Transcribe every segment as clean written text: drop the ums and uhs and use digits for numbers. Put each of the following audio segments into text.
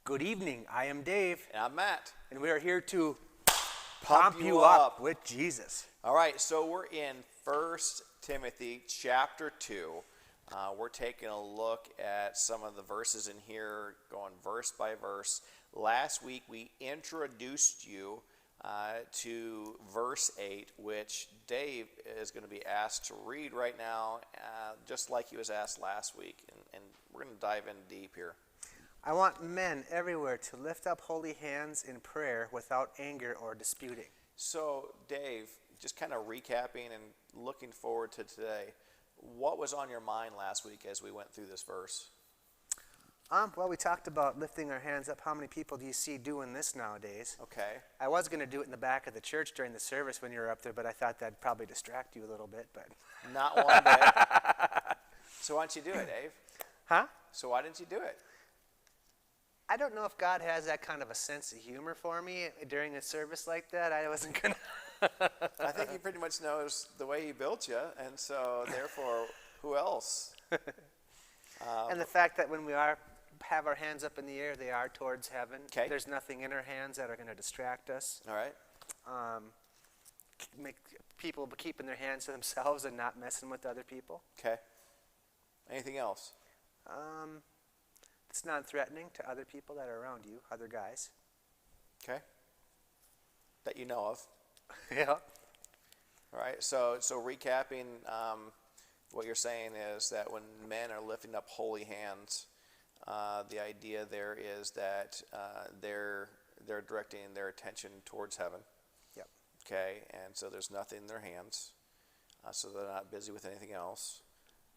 Good evening. I am Dave, And I'm Matt. and we are here to Pump you up with Jesus. All right, so we're in 1 Timothy chapter 2. We're taking a look at some of the verses in here, going verse by verse. Last week we introduced you to verse 8, which Dave is going to be asked to read right now, just like he was asked last week. And we're going to dive in deep here. I want men everywhere to lift up holy hands in prayer without anger or disputing. So, Dave, just kind of recapping and looking forward to today, what was on your mind last week as we went through this verse? Well, we talked about lifting our hands up. How many people do you see doing this nowadays? Okay. I was going to do it in the back of the church during the service when you were up there, but I thought that'd probably distract you a little bit. But not one bit. So why didn't you do it, Dave? Huh? So why didn't you do it? I don't know if God has that kind of a sense of humor for me during a service like that. I wasn't going to. I think he pretty much knows the way he built you, and so therefore, who else? And the fact that when we have our hands up in the air, they are towards heaven. Okay. There's nothing in our hands that are going to distract us. All right. Make people keeping their hands to themselves and not messing with other people. Okay. Anything else? It's non-threatening to other people that are around you, other guys. Okay. That you know of. Yeah. All right. So recapping, what you're saying is that when men are lifting up holy hands, the idea there is that they're directing their attention towards heaven. Yep. Okay. And so there's nothing in their hands, so they're not busy with anything else,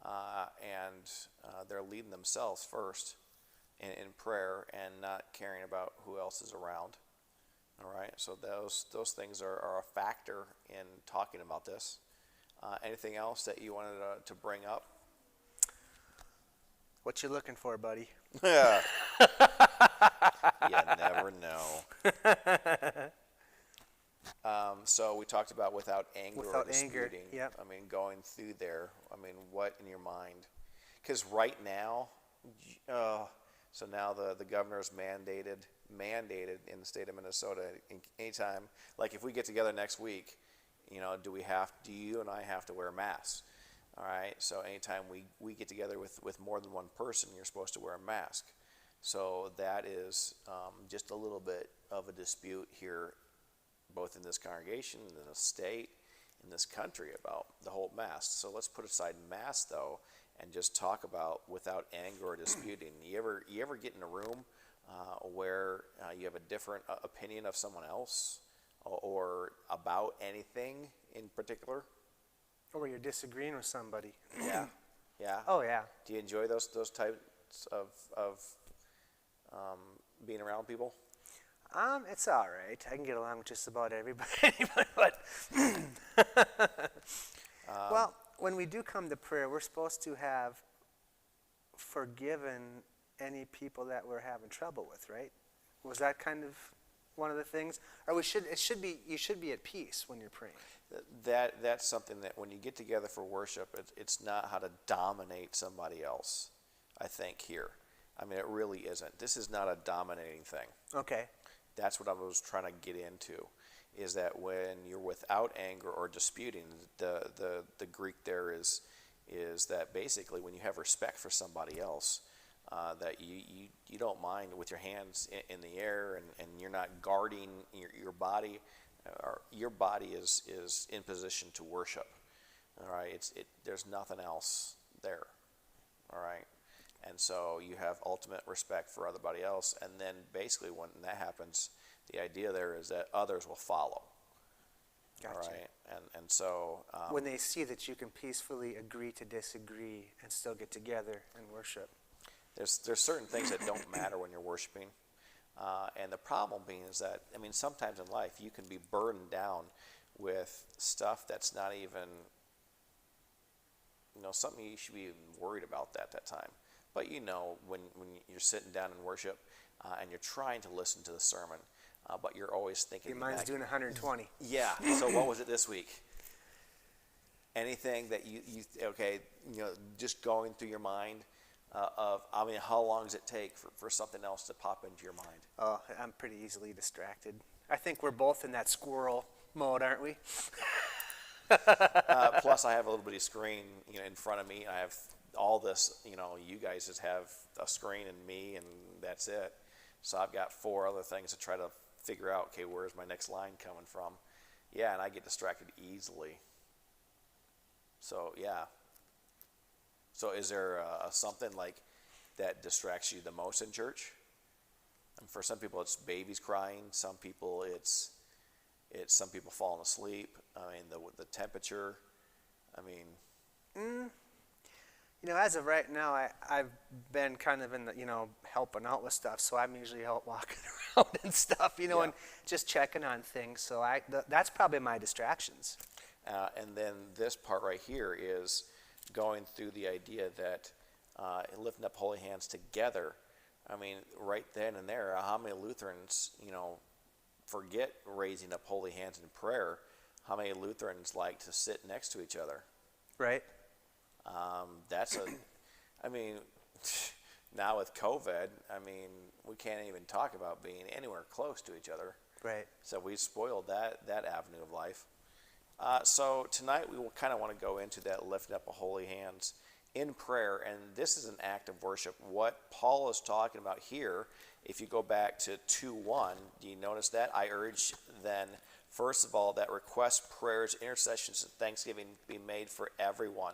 and they're leading themselves first in prayer and not caring about who else is around. All right, so those things are a factor in talking about this. Anything else that you wanted to bring up? What you looking for, buddy? Yeah. You never know. So we talked about without anger or disputing. Yep. I mean, going through there. I mean, what in your mind? Because right now, so now the governor's mandated in the state of Minnesota. Anytime, like if we get together next week, do you and I have to wear masks? All right. So anytime we get together with more than one person, you're supposed to wear a mask. So that is just a little bit of a dispute here, both in this congregation, in the state, in this country about the whole mask. So let's put aside masks though, and just talk about without anger or disputing. You ever get in a room where you have a different opinion of someone else or about anything in particular? Or where you're disagreeing with somebody. Yeah. Yeah. Oh, yeah. Do you enjoy those types of being around people? It's all right. I can get along with just about everybody. But well, when we do come to prayer, we're supposed to have forgiven any people that we're having trouble with, right? Was that kind of one of the things? Or you should be at peace when you're praying. That's something that when you get together for worship, it's not how to dominate somebody else, I think, here. I mean, it really isn't. This is not a dominating thing. Okay. That's what I was trying to get into, is that when you're without anger or disputing, the Greek there is that basically when you have respect for somebody else, that you don't mind with your hands in the air and you're not guarding your body. Your body is in position to worship. All right, there's nothing else there. All right. And so you have ultimate respect for everybody else. And then basically when that happens, the idea there is that others will follow. Gotcha. All right. And so when they see that you can peacefully agree to disagree and still get together and worship. There's certain things that don't matter when you're worshiping. And the problem being is that, I mean, sometimes in life you can be burdened down with stuff that's not even, something you should be even worried about at that time. But when you're sitting down in worship and you're trying to listen to the sermon, but you're always thinking. Your mind's doing 120. Yeah. So what was it this week? Anything that you just going through your mind, how long does it take for something else to pop into your mind? Oh, I'm pretty easily distracted. I think we're both in that squirrel mode, aren't we? Plus, I have a little bitty screen, in front of me. I have all this, you guys just have a screen and me, and that's it. So I've got 4 other things to try to figure out, okay, where's my next line coming from? Yeah, and I get distracted easily. So, yeah. So is there something like that distracts you the most in church? And for some people, it's babies crying. Some people, it's some people falling asleep. I mean, the temperature. I mean, as of right now, I've been kind of in the, helping out with stuff. So I'm usually out walking around and stuff, Yeah. and just checking on things. So that's probably my distractions. And then this part right here is going through the idea that lifting up holy hands together. I mean, right then and there, how many Lutherans, forget raising up holy hands in prayer? How many Lutherans like to sit next to each other? Right. I mean, now with COVID, we can't even talk about being anywhere close to each other. Right. So we spoiled that avenue of life. So tonight we will kind of want to go into that lifting up of holy hands in prayer, and this is an act of worship. What Paul is talking about here, if you go back to 2:1, do you notice that? I urge then, first of all, that requests, prayers, intercessions, and thanksgiving be made for everyone.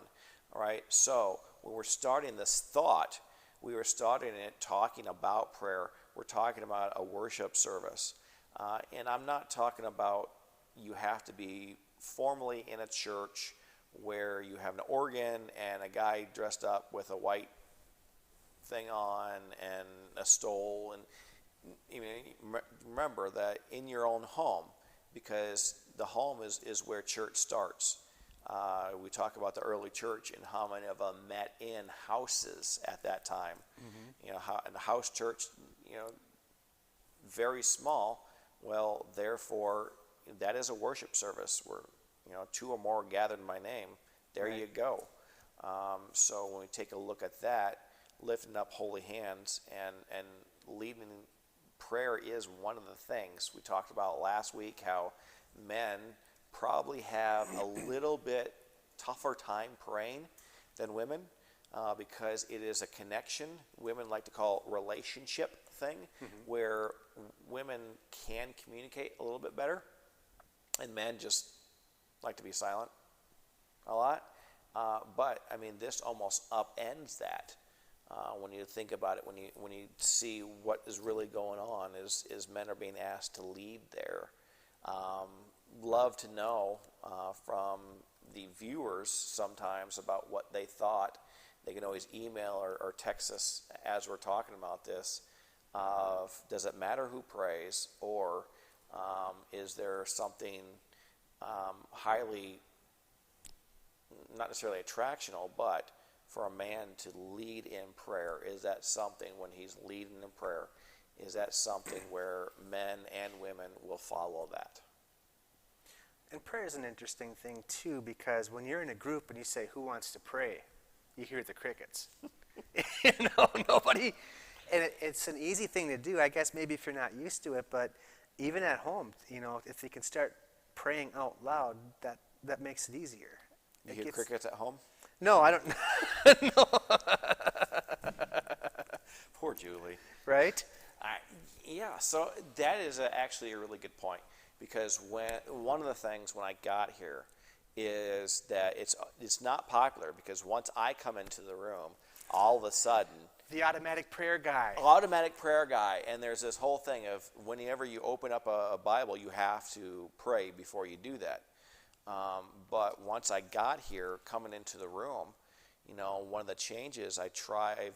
All right, so when we're starting this thought, we were starting it talking about prayer. We're talking about a worship service. And I'm not talking about you have to be formally in a church where you have an organ and a guy dressed up with a white thing on and a stole. And remember that in your own home, because the home is where church starts. We talk about the early church and how many of them met in houses at that time. Mm-hmm. And the house church, very small. Well, therefore, that is a worship service where, 2 or more gathered in my name. There right. You go. So when we take a look at that, lifting up holy hands and leading prayer is one of the things. We talked about last week how men probably have a little bit tougher time praying than women because it is a connection. Women like to call it relationship thing, mm-hmm. where women can communicate a little bit better and men just like to be silent a lot. But this almost upends that when you think about it. When you see what is really going on, is men are being asked to lead there. Love to know from the viewers sometimes about what they thought. They can always email or text us as we're talking about this. Does it matter who prays, or is there something highly, not necessarily attractional, but for a man to lead in prayer? Is that something when he's leading in prayer? Is that something where men and women will follow that? And prayer is an interesting thing too, because when you're in a group and you say, "Who wants to pray?" you hear the crickets. Nobody. And it's an easy thing to do, I guess, maybe if you're not used to it, but even at home, if you can start praying out loud, that makes it easier. You hear crickets at home? No, I don't. No. Poor Julie. Right? Yeah, so that is actually a really good point, because one of the things when I got here is that it's not popular, because once I come into the room, all of a sudden, the automatic prayer guy, and there's this whole thing of whenever you open up a Bible, you have to pray before you do that. But once I got here, coming into the room, one of the changes I tried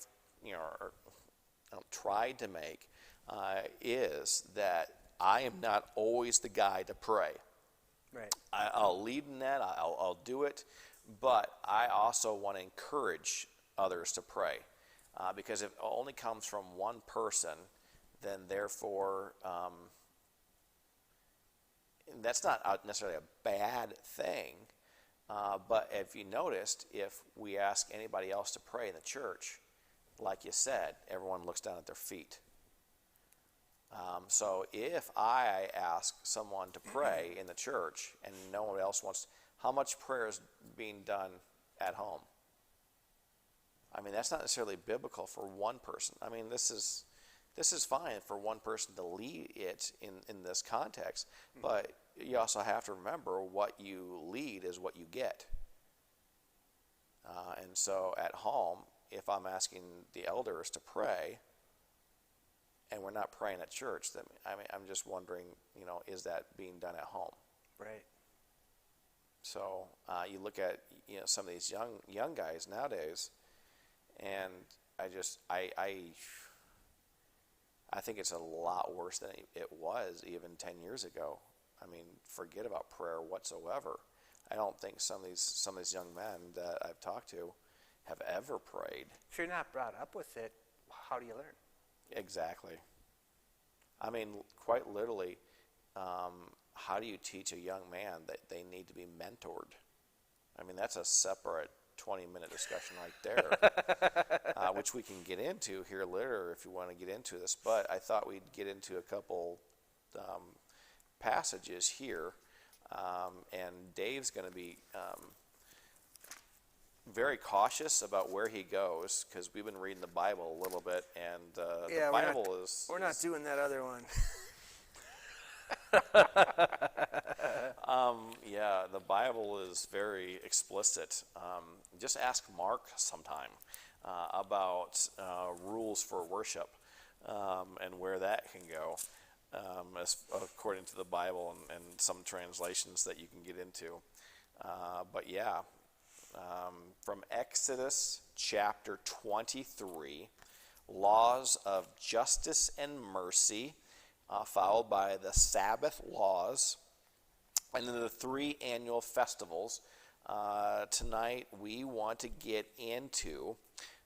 to make is that I am not always the guy to pray. Right. I'll lead in that. I'll do it, but I also want to encourage others to pray, because if it only comes from one person, then therefore that's not necessarily a bad thing. But if you noticed, if we ask anybody else to pray in the church, like you said, everyone looks down at their feet. So if I ask someone to pray in the church and no one else wants, how much prayer is being done at home? I mean, that's not necessarily biblical for one person. I mean, this is fine for one person to lead it in this context, but you also have to remember what you lead is what you get. And so at home, if I'm asking the elders to pray, and we're not praying at church, then I'm just wondering, is that being done at home? Right. So you look at some of these young guys nowadays, and I think it's a lot worse than it was even 10 years ago. I mean, forget about prayer whatsoever. I don't think some of these young men that I've talked to have ever prayed. If you're not brought up with it, how do you learn? Exactly. I mean, quite literally, how do you teach a young man that they need to be mentored? I mean, that's a separate 20-minute discussion right there, which we can get into here later if you want to get into this. But I thought we'd get into a couple passages here, and Dave's going to be very cautious about where he goes because we've been reading the Bible a little bit, and the Bible we're not doing that other one. Yeah, the Bible is very explicit. Just ask Mark sometime about rules for worship and where that can go, according to the Bible and some translations that you can get into. But yeah, from Exodus chapter 23, laws of justice and mercy, followed by the Sabbath laws, and then the 3 annual festivals. Tonight we want to get into,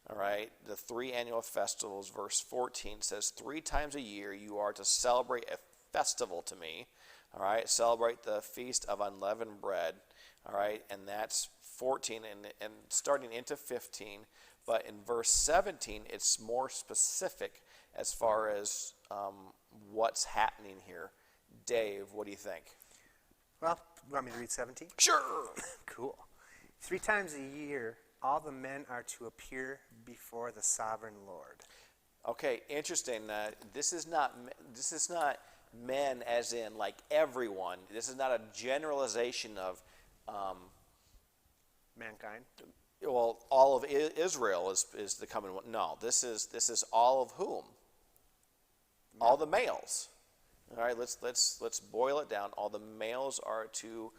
all right, the 3 annual festivals. Verse 14 says, 3 times a year you are to celebrate a festival to me, all right, celebrate the feast of unleavened bread, all right, and that's 14 and starting into 15. But in verse 17, it's more specific as far as what's happening here. Dave, what do you think? Well, you want me to read 17? Sure. Cool. 3 times a year, all the men are to appear before the sovereign Lord. Okay, interesting. This is not men as in like everyone. This is not a generalization of mankind. Well, all of Israel is the coming one. No, this is all of whom? Yeah. All the males. All right, let's boil it down. All the males are to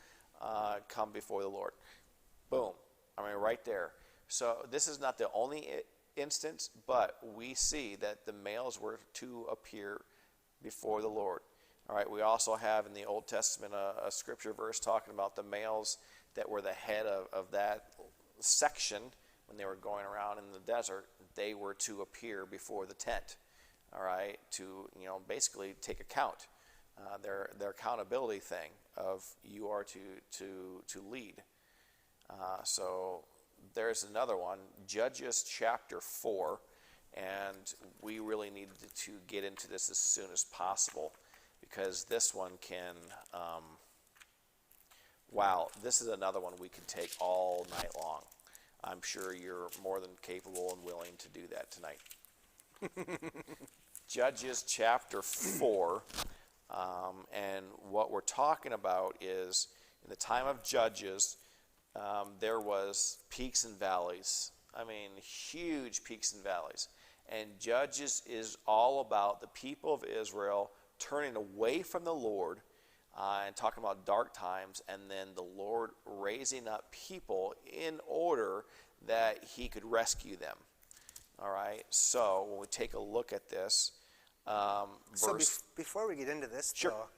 come before the Lord. Boom. I mean, right there. So this is not the only instance, but we see that the males were to appear before the Lord. All right, we also have in the Old Testament a scripture verse talking about the males that were the head of that section when they were going around in the desert. They were to appear before the tent, all right, to basically take account, their accountability thing of you are to lead. So there's another one, Judges chapter 4, and we really need to get into this as soon as possible because this one can. Wow, this is another one we could take all night long. I'm sure you're more than capable and willing to do that tonight. Judges chapter 4, and what we're talking about is in the time of Judges, there was peaks and valleys. I mean, huge peaks and valleys. And Judges is all about the people of Israel turning away from the Lord and talking about dark times, and then the Lord raising up people in order that he could rescue them. All right, so when we take a look at this, before we get into this, sure. Though,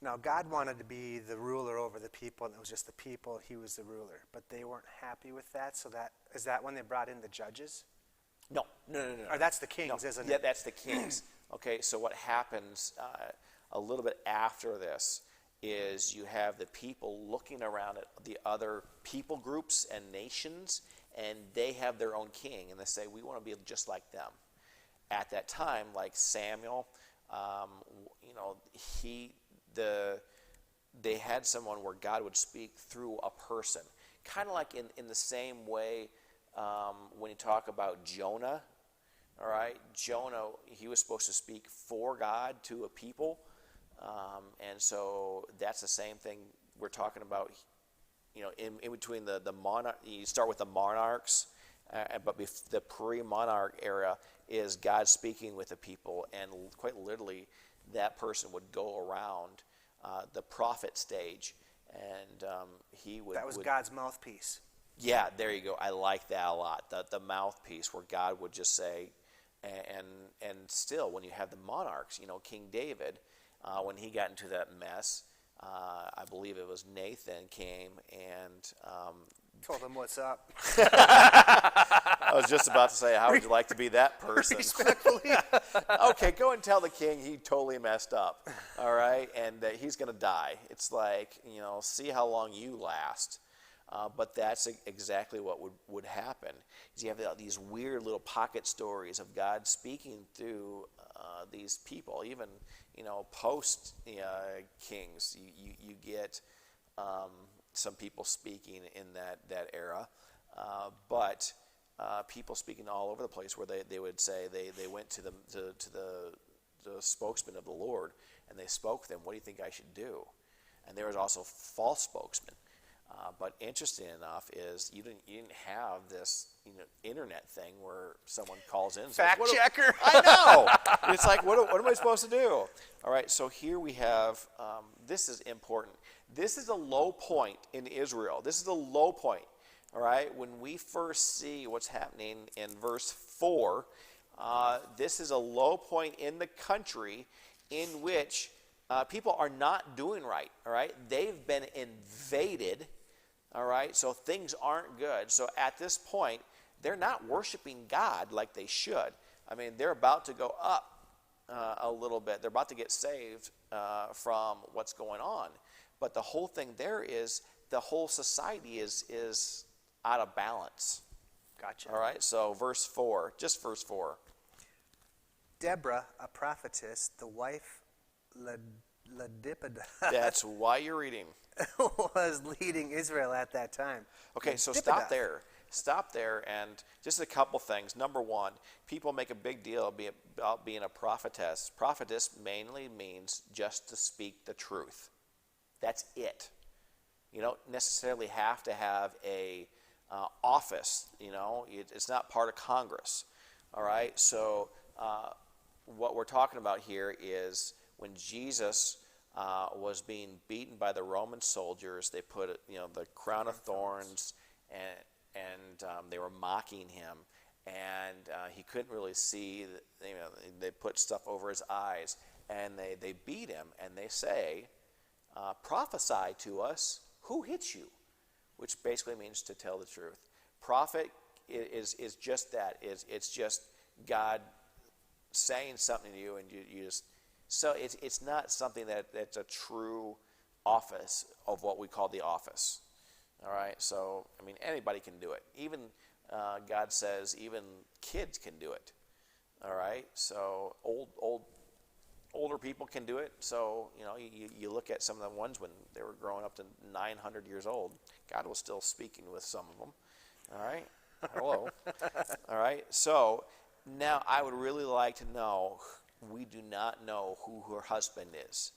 now God wanted to be the ruler over the people, and it was just the people, he was the ruler. But they weren't happy with that, so is that when they brought in the judges? No. Or that's the kings, isn't it? Yeah, that's the kings. Okay, so what happens a little bit after this is you have the people looking around at the other people groups and nations, and they have their own king, and they say, we want to be just like them. At that time, like Samuel, you know, they had someone where God would speak through a person. Kind of like in the same way when you talk about Jonah, all right? Jonah, he was supposed to speak for God to a people. And so that's the same thing we're talking about, you know, in between the monarch. You start with the monarchs, but the pre-monarch era is God speaking with the people, and quite literally that person would go around the prophet stage, and he would... That was God's mouthpiece. Yeah, there you go. I like that a lot. The mouthpiece where God would just say, and still when you have the monarchs, you know, King David, when he got into that mess, I believe it was Nathan came and Told him what's up. I was just about to say, how would you like to be that person? Respectfully. Okay, go and tell the king he totally messed up, all right, and that he's going to die. It's like, you know, see how long you last. But that's exactly what would happen. Is you have these weird little pocket stories of God speaking through these people, even, you know, post kings. You get some people speaking in that era, but people speaking all over the place, where they would say they went to the spokesman of the Lord, and they spoke to them. What do you think I should do? And there was also false spokesmen. But interesting enough is you didn't have this, you know, internet thing where someone calls in and says, Fact checker. I know. It's like, what am I supposed to do? All right, so here we have, this is important. This is a low point in Israel. This is a low point, all right? When we first see what's happening in verse 4, this is a low point in the country in which people are not doing right, all right? They've been invaded, all right? So things aren't good. So at this point, they're not worshiping God like they should. I mean, they're about to go up a little bit. They're about to get saved from what's going on. But the whole thing there is the whole society is out of balance. Gotcha. All right, so verse 4, just verse 4. Deborah, a prophetess, the wife Ladipida, That's why you're reading. was leading Israel at that time. Okay, so Ladipida. Stop there, and just a couple things. Number one, people make a big deal about being a prophetess. Prophetess mainly means just to speak the truth. That's it. You don't necessarily have to have a office. You know, it's not part of Congress. All right. So what we're talking about here is when Jesus was being beaten by the Roman soldiers, they put the crown of thorns, and they were mocking him, and he couldn't really see. They put stuff over his eyes, and they beat him, and they say, prophesy to us, who hit you? Which basically means to tell the truth. Prophet is just that. It's just God saying something to you, and you just... So it's not something that's a true office of what we call the office. All right? So, I mean, anybody can do it. Even, God says, even kids can do it. All right? So older people can do it. So, you look at some of the ones when they were growing up to 900 years old. God was still speaking with some of them. All right? Hello. All right? So, now I would really like to know, we do not know who her husband is.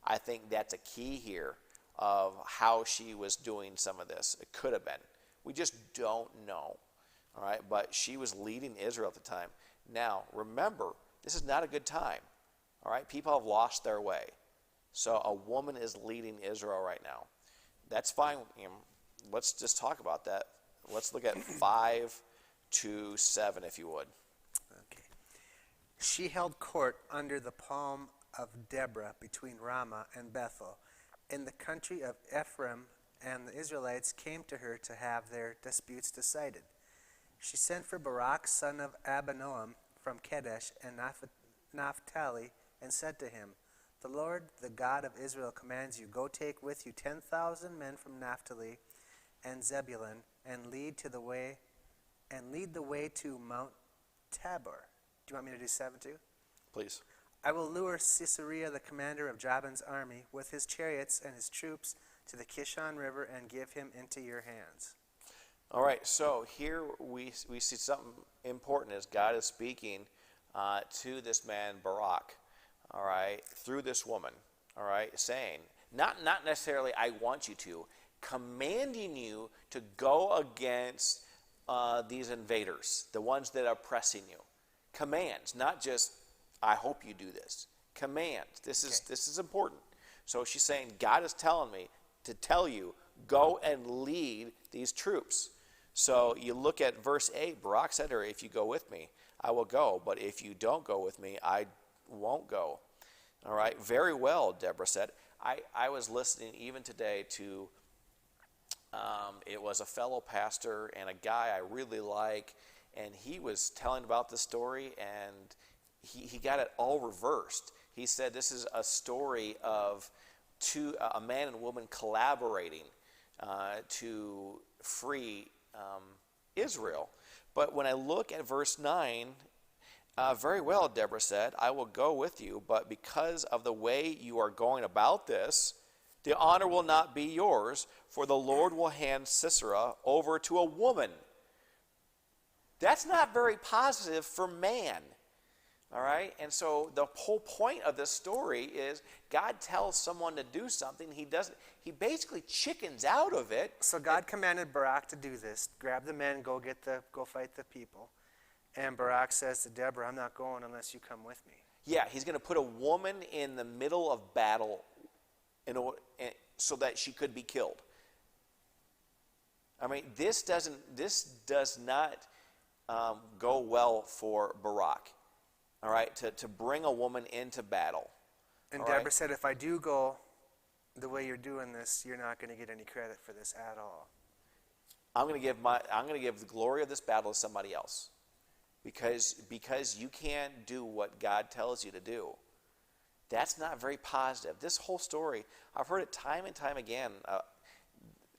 I think that's a key here of how she was doing some of this. It could have been. We just don't know. All right? But she was leading Israel at the time. Now, remember, this is not a good time. All right, people have lost their way. So a woman is leading Israel right now. That's fine. Let's just talk about that. Let's look at 5 to 7, if you would. Okay. She held court under the palm of Deborah between Ramah and Bethel, in the country of Ephraim, and the Israelites came to her to have their disputes decided. She sent for Barak, son of Abinoam, from Kadesh and Naphtali, and said to him, the Lord, the God of Israel, commands you, go take with you 10,000 men from Naphtali and Zebulun, and lead to the way and lead the way to Mount Tabor. Do you want me to do 7 too? Please. I will lure Sisera, the commander of Jabin's army, with his chariots and his troops to the Kishon River and give him into your hands. All right, so here we see something important as God is speaking to this man Barak, all right, through this woman, all right, saying, not necessarily I want you to, commanding you to go against these invaders, the ones that are oppressing you. Commands, not just I hope you do this. Commands. This is important. So she's saying God is telling me to tell you, go and lead these troops. So you look at verse 8, Barak said to her, if you go with me, I will go, but if you don't go with me, I won't go. All right, very well, Deborah said. I was listening even today to, it was a fellow pastor and a guy I really like, and he was telling about the story, and he got it all reversed. He said this is a story of a man and woman collaborating to free Israel. But when I look at verse 9, very well, Deborah said, I will go with you, but because of the way you are going about this, the honor will not be yours, for the Lord will hand Sisera over to a woman. That's not very positive for man. All right? And so the whole point of this story is God tells someone to do something. He basically chickens out of it. So God commanded Barak to do this. Grab the men, go fight the people. And Barak says to Deborah, I'm not going unless you come with me. Yeah, he's going to put a woman in the middle of battle so that she could be killed. I mean, this does not go well for Barak. All right, to bring a woman into battle. And Deborah said, if I do go the way you're doing this, you're not going to get any credit for this at all. I'm going to give the glory of this battle to somebody else, because you can't do what God tells you to do. That's not very positive. This whole story, I've heard it time and time again.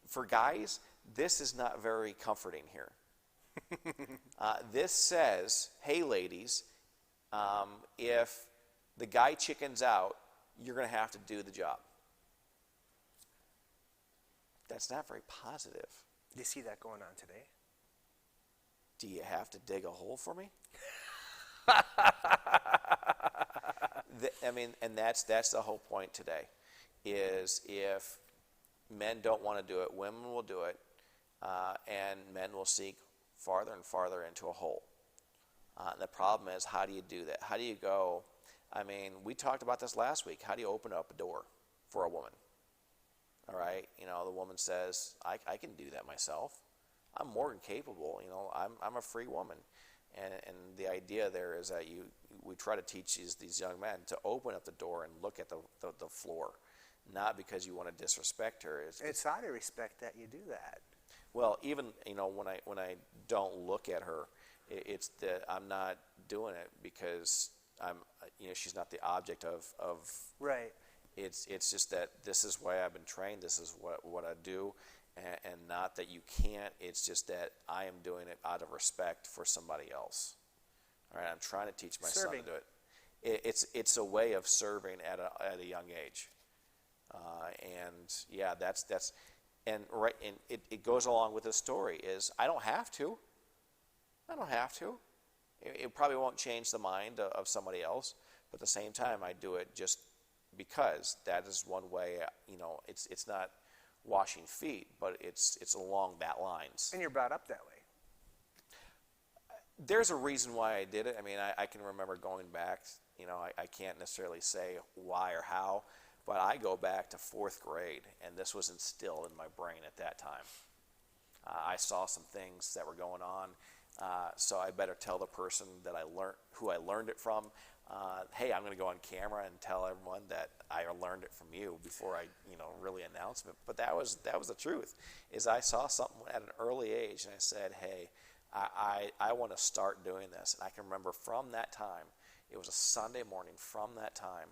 For guys, this is not very comforting here. This says, hey, ladies, if the guy chickens out, you're going to have to do the job. That's not very positive. Do you see that going on today? Do you have to dig a hole for me? I mean, and that's the whole point today, is if men don't want to do it, women will do it, and men will seek farther and farther into a hole. The problem is, how do you do that? How do you go? I mean, we talked about this last week. How do you open up a door for a woman? All right, the woman says, I can do that myself. I'm more than capable. I'm a free woman. And the idea there is that we try to teach these young men to open up the door and look at the floor, not because you want to disrespect her. It's out of respect that you do that. Well, even when I don't look at her, it's that I'm not doing it because she's not the object of right. It's just that this is why I've been trained. This is what I do. And not that you can't, it's just that I am doing it out of respect for somebody else. All right, I'm trying to teach my son to do it. It's a way of serving at a young age. And yeah, that's and it goes along with the story is I don't have to. It probably won't change the mind of somebody else, but at the same time I do it just because that is one way, it's not washing feet, but it's along that lines. And you're brought up that way. There's a reason why I did it. I mean, I can remember going back, I can't necessarily say why or how, but I go back to 4th grade, and this was instilled in my brain at that time. I saw some things that were going on, so I better tell the person that who I learned it from, hey, I'm going to go on camera and tell everyone that I learned it from you before I, really announce it. But that was the truth, is I saw something at an early age, and I said, hey, I want to start doing this. And I can remember from that time, it was a Sunday morning, from that time,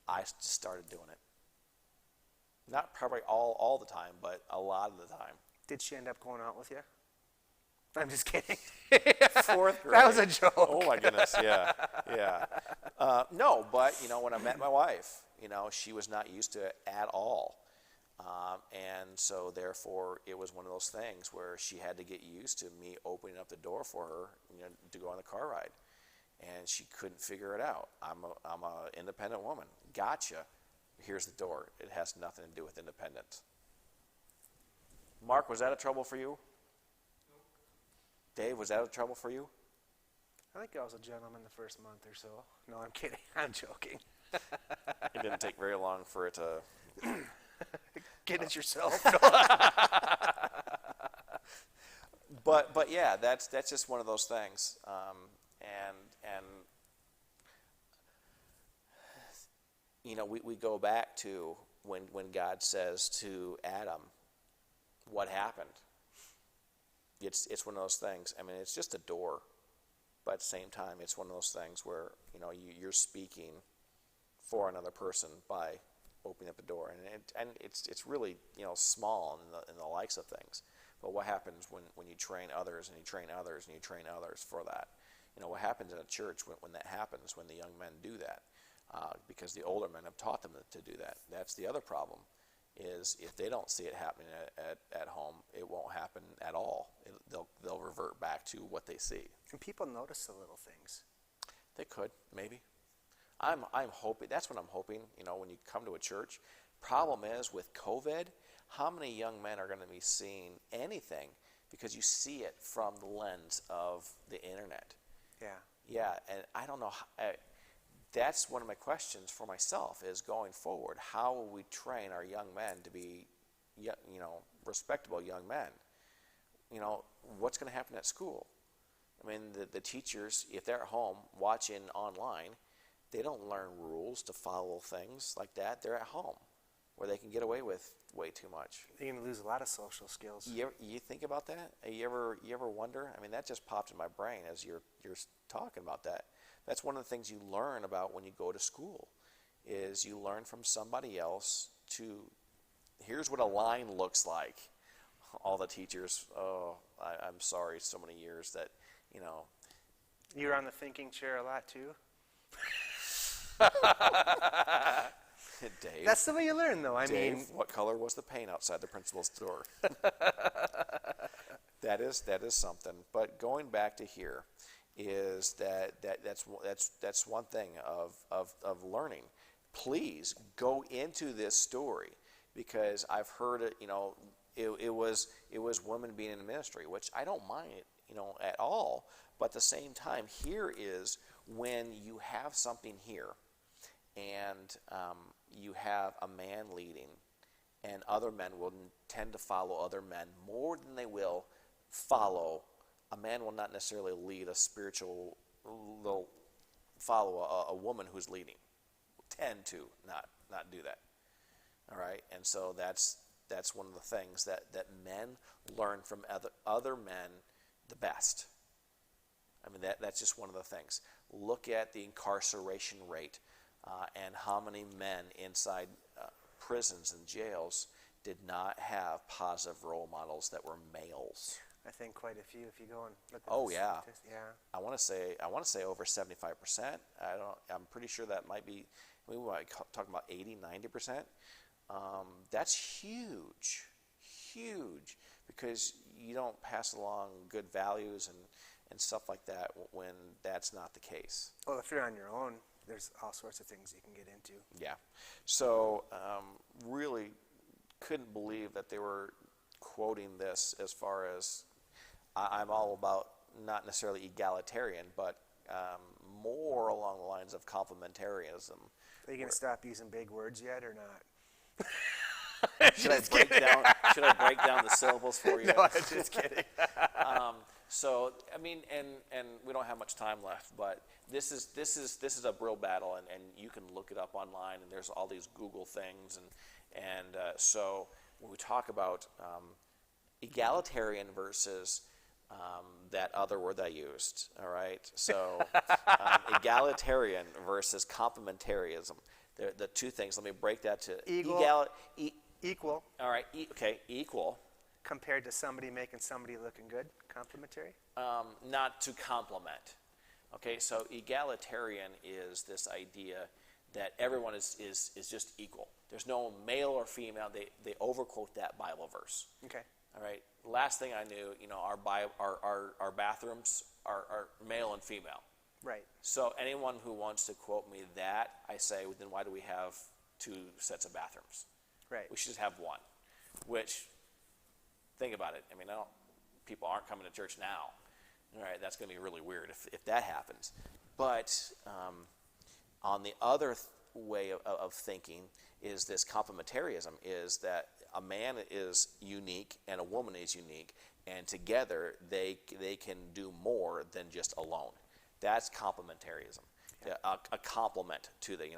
I just started doing it. Not probably all the time, but a lot of the time. Did she end up going out with you? I'm just kidding. Fourth grade. That was a joke. Oh my goodness, yeah, yeah. No, but when I met my wife, she was not used to it at all, and so therefore it was one of those things where she had to get used to me opening up the door for her, to go on the car ride, and she couldn't figure it out. I'm a independent woman. Gotcha. Here's the door. It has nothing to do with independence. Mark, was that a trouble for you? Dave, was that a trouble for you? I think I was a gentleman the first month or so. No, I'm kidding. I'm joking. It didn't take very long for it to... Get it yourself. But yeah, that's just one of those things. We go back to when God says to Adam, what happened? It's one of those things. I mean, it's just a door, but at the same time, it's one of those things where you're speaking for another person by opening up the door, and it's really small in the likes of things. But what happens when you train others and you train others and you train others for that? What happens in a church when that happens, when the young men do that, because the older men have taught them to do that. That's the other problem. Is if they don't see it happening at home, it won't happen at all. They'll revert back to what they see. And people notice the little things. They could, maybe. I'm hoping. That's what I'm hoping. When you come to a church, problem is with COVID, how many young men are going to be seeing anything because you see it from the lens of the internet. Yeah. Yeah, and I don't know. That's one of my questions for myself is going forward. How will we train our young men to be, respectable young men? What's going to happen at school? I mean, the teachers, if they're at home watching online, they don't learn rules to follow things like that. They're at home where they can get away with way too much. You're going to lose a lot of social skills. You think about that? You ever wonder? I mean, that just popped in my brain as you're talking about that. That's one of the things you learn about when you go to school, is you learn from somebody else here's what a line looks like. All the teachers, I'm sorry, so many years that, You were on the thinking chair a lot too? Dave. That's the way you learn, though. Dave, what color was the paint outside the principal's door? That is something. But going back to here, is that's one thing of learning. Please go into this story, because I've heard it. It was women being in ministry, which I don't mind at all. But at the same time, here is when you have something here, and you have a man leading, and other men will tend to follow other men more than they will follow. A man will not necessarily lead a spiritual, they'll follow a woman who's leading. Tend to not do that. All right? And so that's one of the things that men learn from other men the best. I mean, that's just one of the things. Look at the incarceration rate and how many men inside prisons and jails did not have positive role models that were males. I think quite a few if you go and look at Oh the yeah. statistics. Yeah. I want to say over 75%. I'm pretty sure that might be, we might talk about 80, 90%. That's huge, because you don't pass along good values and stuff like that when that's not the case. Well, if you're on your own, there's all sorts of things you can get into. Yeah. So really couldn't believe that they were quoting this as far as, I'm all about not necessarily egalitarian, but more along the lines of complementarianism. Are you going to stop using big words yet or not? Should I break down the syllables for you? No, I'm just kidding. So I mean, and we don't have much time left, but this is a real battle, and you can look it up online, and there's all these Google things, and so when we talk about egalitarian versus that other word I used, all right? So egalitarian versus complementarianism. The two things. Let me break that to Equal. All right. Okay. Equal. compared to somebody making somebody looking good, complimentary? Not to compliment. Okay, so egalitarian is this idea that everyone is just equal. There's no male or female. They overquote that Bible verse. Okay. All right. Last thing I knew, our bathrooms are male and female. Right. So anyone who wants to quote me that, I say, well, then why do we have two sets of bathrooms? Right. We should just have one. Which, think about it. I mean, people aren't coming to church now. All right, that's going to be really weird if that happens. But on the other way of thinking is this complementarianism, is that a man is unique and a woman is unique, and together they can do more than just alone. That's complementarianism, yeah. A complement to the,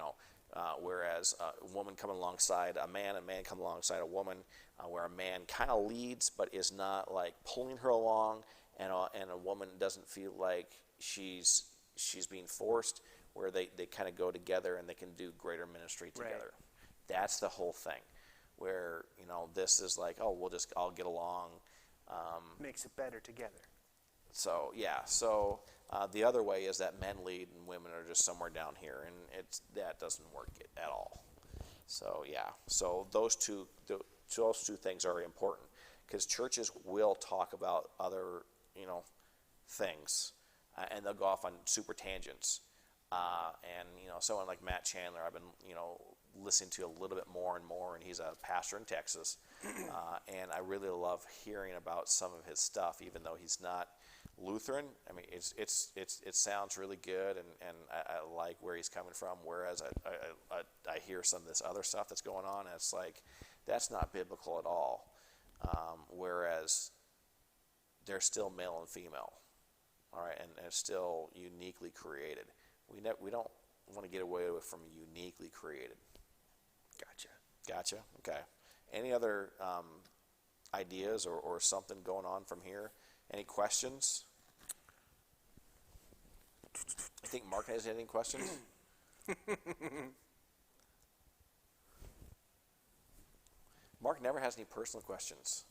whereas a woman coming alongside a man coming alongside a woman, where a man kind of leads but is not like pulling her along, and a woman doesn't feel like she's being forced, where they kind of go together and they can do greater ministry together. Right. That's the whole thing, where this is like, oh, we'll just all get along. Makes it better together. So yeah, the other way is that men lead and women are just somewhere down here, and that doesn't work at all. So yeah, so those two things are important, because churches will talk about other things, and they'll go off on super tangents. And someone like Matt Chandler, I've been listening to a little bit more and more, and he's a pastor in Texas, and I really love hearing about some of his stuff, even though he's not Lutheran. I mean, it sounds really good, and I like where he's coming from. Whereas I hear some of this other stuff that's going on, and it's like, that's not biblical at all. Whereas they're still male and female, all right, and it's still uniquely created. We don't want to get away from uniquely created. Gotcha. Okay. Any other ideas or something going on from here? Any questions? I think Mark has any questions. Mark never has any personal questions.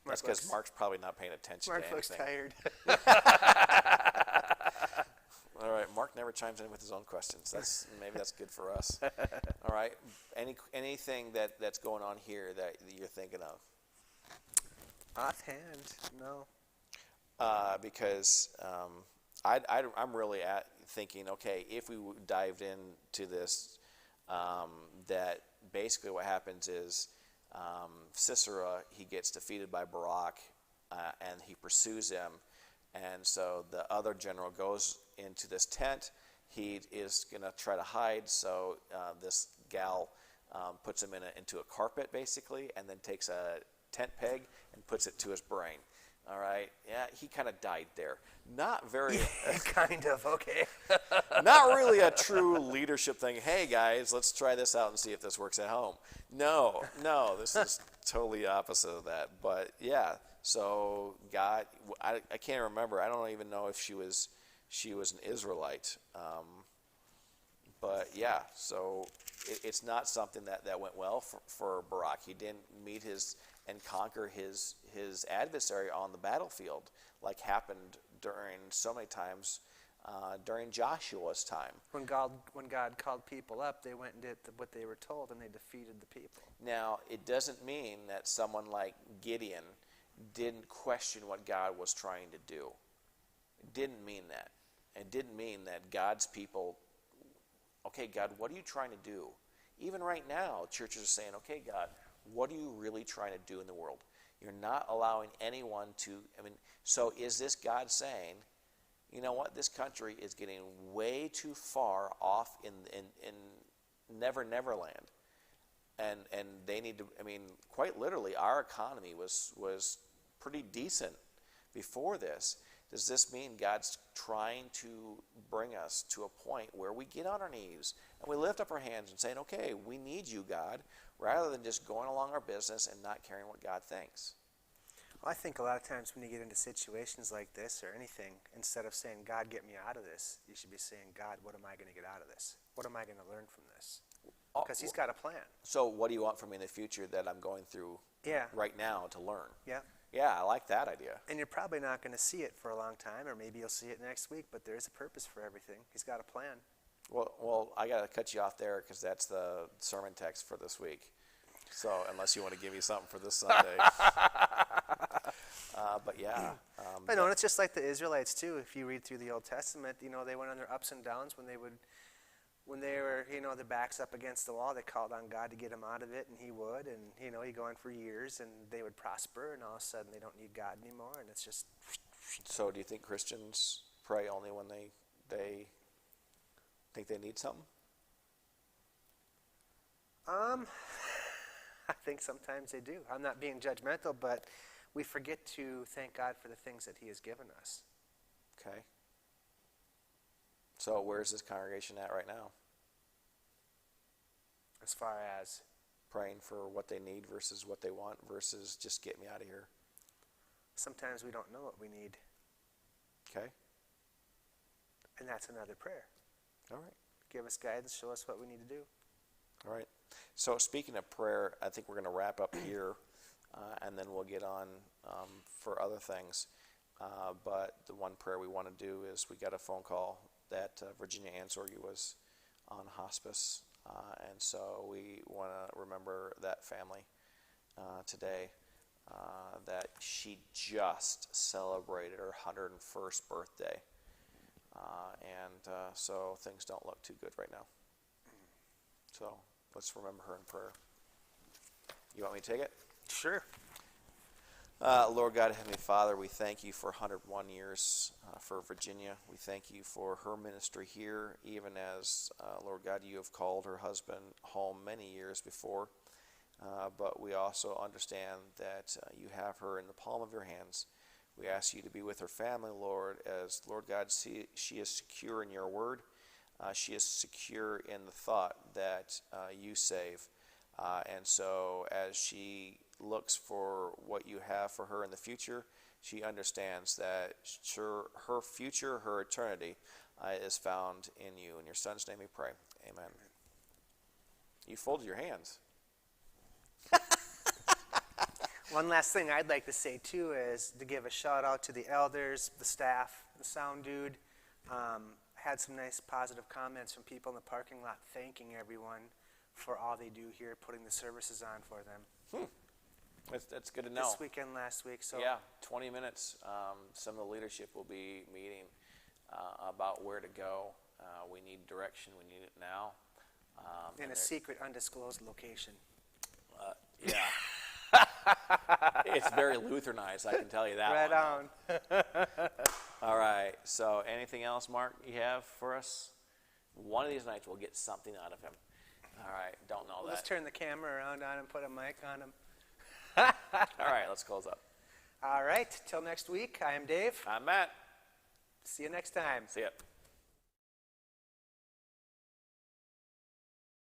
That's because Mark's probably not paying attention to anything. Mark looks tired. All right, Mark never chimes in with his own questions. Maybe that's good for us. All right, anything that's going on here that you're thinking of? Offhand, no. Because I'm really thinking, okay, if we dived into this, that basically what happens is Sisera, he gets defeated by Barak, and he pursues him. And so the other general goes into this tent. He is going to try to hide, so this gal puts him into a carpet, basically, and then takes a tent peg and puts it to his brain. All right? Yeah, he kind of died there. Not very... kind of, okay. Not really a true leadership thing. Hey, guys, let's try this out and see if this works at home. No, this is totally opposite of that. But, yeah, so God... I can't remember. I don't even know if she was an Israelite. But, yeah, so it's not something that went well for Barak. He didn't meet and conquer his adversary on the battlefield, like happened during so many times during Joshua's time. When God called people up, they went and did what they were told, and they defeated the people. Now, it doesn't mean that someone like Gideon didn't question what God was trying to do. It didn't mean that. It didn't mean that God's people, okay, God, what are you trying to do? Even right now, churches are saying, okay, God, what are you really trying to do in the world? You're not allowing anyone to, so is this God saying, you know what, this country is getting way too far off in Neverland. And they need to, quite literally, our economy was pretty decent before this. Does this mean God's trying to bring us to a point where we get on our knees and we lift up our hands and saying, okay, we need you, God, rather than just going along our business and not caring what God thinks? Well, I think a lot of times when you get into situations like this or anything, instead of saying, God, get me out of this, you should be saying, God, what am I going to get out of this? What am I going to learn from this? Because he's got a plan. So what do you want from me in the future that I'm going through Yeah. right now to learn. Yeah. Yeah, I like that idea. And you're probably not going to see it for a long time, or maybe you'll see it next week, but there is a purpose for everything. He's got a plan. Well, I got to cut you off there because that's the sermon text for this week. So unless you want to give me something for this Sunday. But yeah. I know, and it's just like the Israelites too. If you read through the Old Testament, they went on their ups and downs when they were, their backs up against the wall. They called on God to get them out of it, and He would. And He'd go on for years, and they would prosper, and all of a sudden they don't need God anymore, and it's just. So, do you think Christians pray only when they think they need something? I think sometimes they do. I'm not being judgmental, but we forget to thank God for the things that He has given us. Okay. So where's this congregation at right now? As far as? Praying for what they need versus what they want versus just get me out of here. Sometimes we don't know what we need. Okay. And that's another prayer. All right. Give us guidance, show us what we need to do. All right. So speaking of prayer, I think we're going to wrap up here, and then we'll get on for other things. But the one prayer we want to do is we got a phone call that Virginia Ansorgi was on hospice, and so we want to remember that family today, that she just celebrated her 101st birthday, and so things don't look too good right now. So let's remember her in prayer. You want me to take it? Sure. Lord God, Heavenly Father, we thank you for 101 years for Virginia. We thank you for her ministry here, even as, Lord God, you have called her husband home many years before. But we also understand that you have her in the palm of your hands. We ask you to be with her family, Lord, as, Lord God, she is secure in your word. She is secure in the thought that you save. And so as she looks for what you have for her in the future, she understands that her future, her eternity, is found in you. In your Son's name we pray. Amen. You folded your hands. One last thing I'd like to say, too, is to give a shout-out to the elders, the staff, the sound dude. Had some nice positive comments from people in the parking lot thanking everyone for all they do here, putting the services on for them. That's good to know. This weekend, last week. So yeah, 20 minutes. Some of the leadership will be meeting about where to go. We need direction. We need it now. In a secret, undisclosed location. Yeah. It's very Lutheranized, I can tell you that. Right on. All right. So anything else, Mark, you have for us? One of these nights we'll get something out of him. All right. Don't know that. Let's turn the camera around on him, put a mic on him. All right. Let's close up. All right. Till next week, I am Dave. I'm Matt. See you next time. See ya.